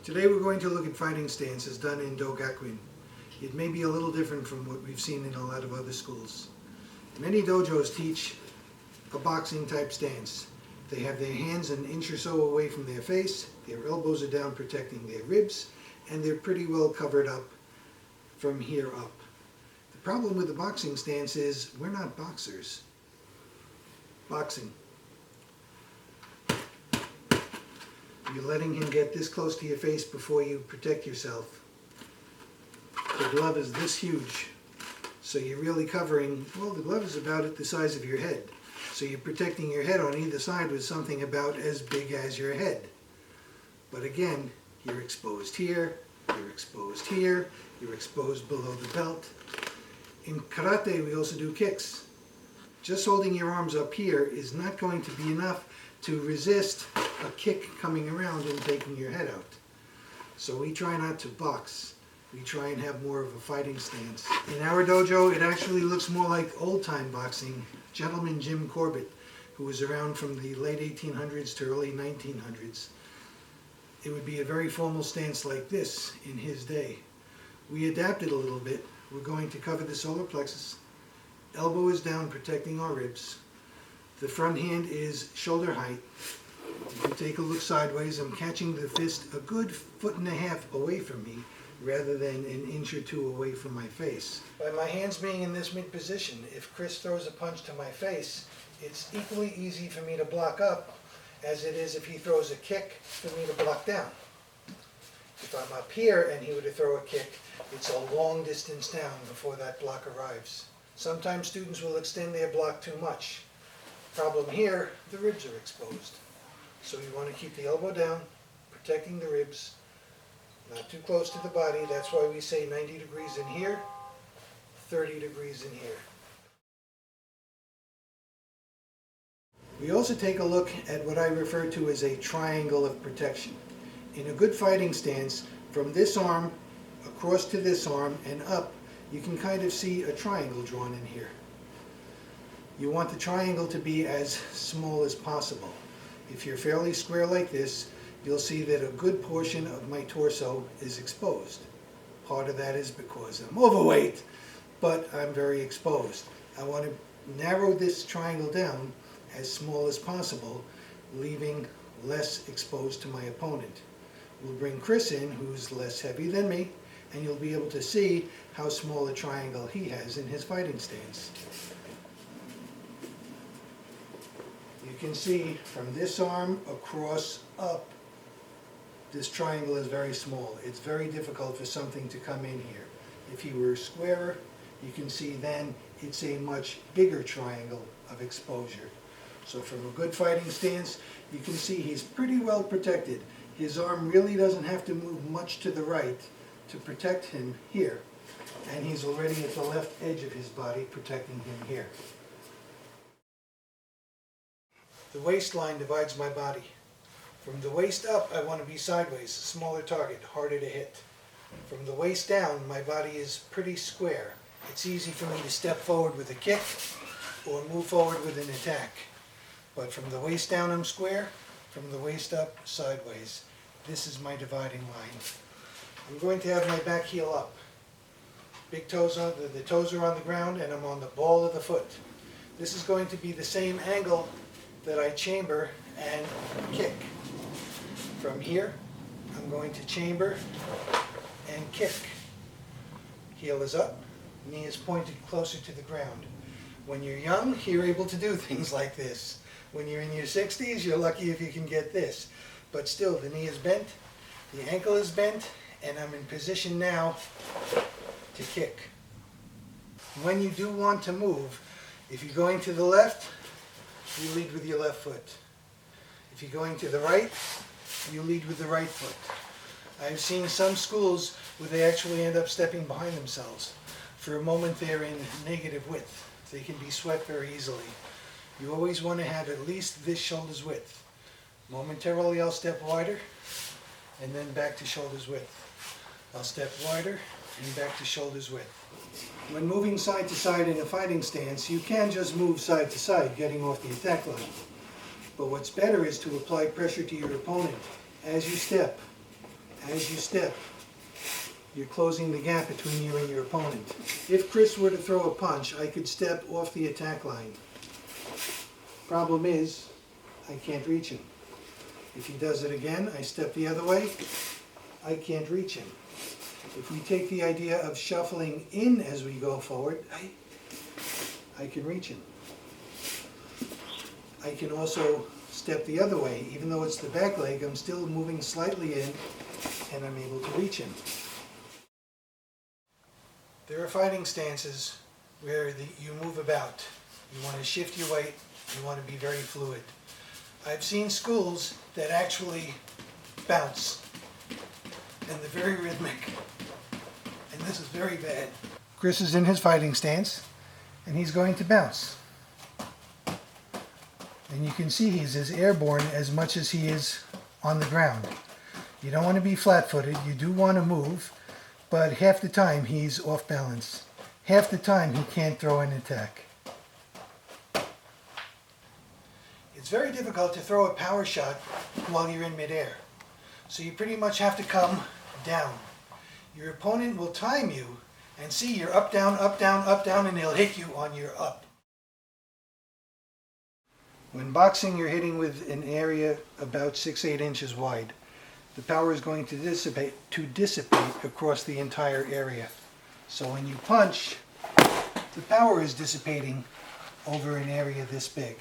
Today we're going to look at fighting stances done in Gakuin. It may be a little different from what we've seen in a lot of other schools. Many dojos teach a boxing type stance. They have their hands an inch or so away from their face, their elbows are down protecting their ribs, and they're pretty well covered up from here up. The problem with the boxing stance is we're not boxers. Boxing. You're letting him get this close to your face before you protect yourself. The glove is this huge, so you're really covering, well, the glove is about the size of your head. So you're protecting your head on either side with something about as big as your head. But again, you're exposed here, you're exposed here, you're exposed below the belt. In karate, we also do kicks. Just holding your arms up here is not going to be enough to resist a kick coming around and taking your head out. So we try not to box. We try and have more of a fighting stance. In our dojo, it actually looks more like old-time boxing. Gentleman Jim Corbett, who was around from the late 1800s to early 1900s. It would be a very formal stance like this in his day. We adapted a little bit. We're going to cover the solar plexus. Elbow is down, protecting our ribs. The front hand is shoulder height. If you take a look sideways, I'm catching the fist a good 1.5 feet away from me, rather than an inch or two away from my face. By my hands being in this mid position, if Chris throws a punch to my face, it's equally easy for me to block up as it is if he throws a kick for me to block down. If I'm up here and he were to throw a kick, it's a long distance down before that block arrives. Sometimes students will extend their block too much. Problem here, the ribs are exposed. So you want to keep the elbow down, protecting the ribs, not too close to the body. That's why we say 90 degrees in here, 30 degrees in here. We also take a look at what I refer to as a triangle of protection. In a good fighting stance, from this arm across to this arm and up, you can kind of see a triangle drawn in here. You want the triangle to be as small as possible. If you're fairly square like this, you'll see that a good portion of my torso is exposed. Part of that is because I'm overweight, but I'm very exposed. I want to narrow this triangle down as small as possible, leaving less exposed to my opponent. We'll bring Chris in, who's less heavy than me, and you'll be able to see how small a triangle he has in his fighting stance. You can see from this arm across up, this triangle is very small. It's very difficult for something to come in here. If he were squarer, you can see then it's a much bigger triangle of exposure. So from a good fighting stance, you can see he's pretty well protected. His arm really doesn't have to move much to the right to protect him here. And he's already at the left edge of his body, protecting him here. The waistline divides my body. From the waist up, I want to be sideways, a smaller target, harder to hit. From the waist down, my body is pretty square. It's easy for me to step forward with a kick or move forward with an attack. But from the waist down, I'm square. From the waist up, sideways. This is my dividing line. I'm going to have my back heel up. Big toes on the toes are on the ground, and I'm on the ball of the foot. This is going to be the same angle that I chamber and kick. From here, I'm going to chamber and kick. Heel is up, knee is pointed closer to the ground. When you're young, you're able to do things like this. When you're in your 60s, you're lucky if you can get this. But still, the knee is bent, the ankle is bent, and I'm in position now to kick. When you do want to move, if you're going to the left, you lead with your left foot. If you're going to the right, you lead with the right foot. I've seen some schools where they actually end up stepping behind themselves. For a moment they're in negative width. They can be swept very easily. You always want to have at least this shoulder's width. Momentarily I'll step wider and then back to shoulder's width. I'll step wider and back to shoulder's width. When moving side to side in a fighting stance, you can just move side to side, getting off the attack line. But what's better is to apply pressure to your opponent as you step As you step, you're closing the gap between you and your opponent. If Chris were to throw a punch, I could step off the attack line. Problem is, I can't reach him. If he does it again, I step the other way, I can't reach him. If we take the idea of shuffling in as we go forward, I can reach him. I can also step the other way. Even though it's the back leg, I'm still moving slightly in and I'm able to reach him. There are fighting stances where you move about. You want to shift your weight, you want to be very fluid. I've seen schools that actually bounce, and they're very rhythmic, and this is very bad. Chris is in his fighting stance, and he's going to bounce. And you can see he's as airborne as much as he is on the ground. You don't want to be flat-footed, you do want to move, but half the time he's off balance. Half the time he can't throw an attack. It's very difficult to throw a power shot while you're in midair. So you pretty much have to come down. Your opponent will time you and see you're up, down, up, down, up, down, and they'll hit you on your up. When boxing, you're hitting with an area about 6-8 inches wide. The power is going to dissipate across the entire area. So when you punch, the power is dissipating over an area this big.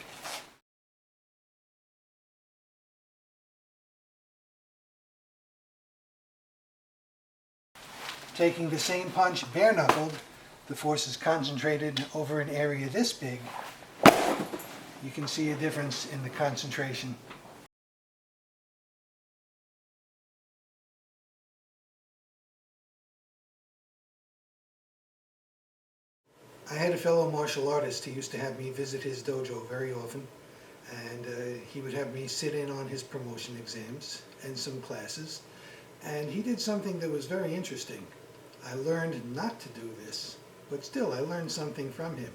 Taking the same punch bare-knuckled, the force is concentrated over an area this big. You can see a difference in the concentration. I had a fellow martial artist who used to have me visit his dojo very often, and he would have me sit in on his promotion exams and some classes, and he did something that was very interesting. I learned not to do this, but still I learned something from him.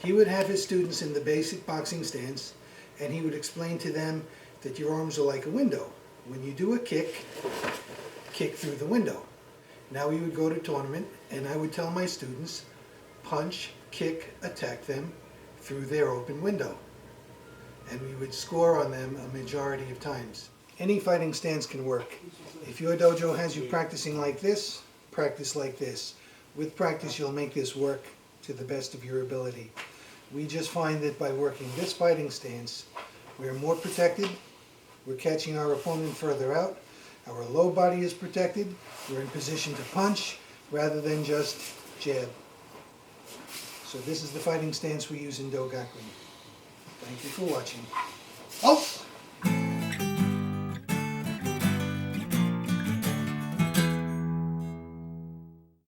He would have his students in the basic boxing stance, and he would explain to them that your arms are like a window. When you do a kick, kick through the window. Now we would go to tournament, and I would tell my students, punch, kick, attack them through their open window. And we would score on them a majority of times. Any fighting stance can work. If your dojo has you practicing like this, practice like this. With practice, you'll make this work to the best of your ability. We just find that by working this fighting stance, we're more protected, we're catching our opponent further out, our low body is protected, we're in position to punch rather than just jab. So this is the fighting stance we use in Do Gakuin. Thank you for watching.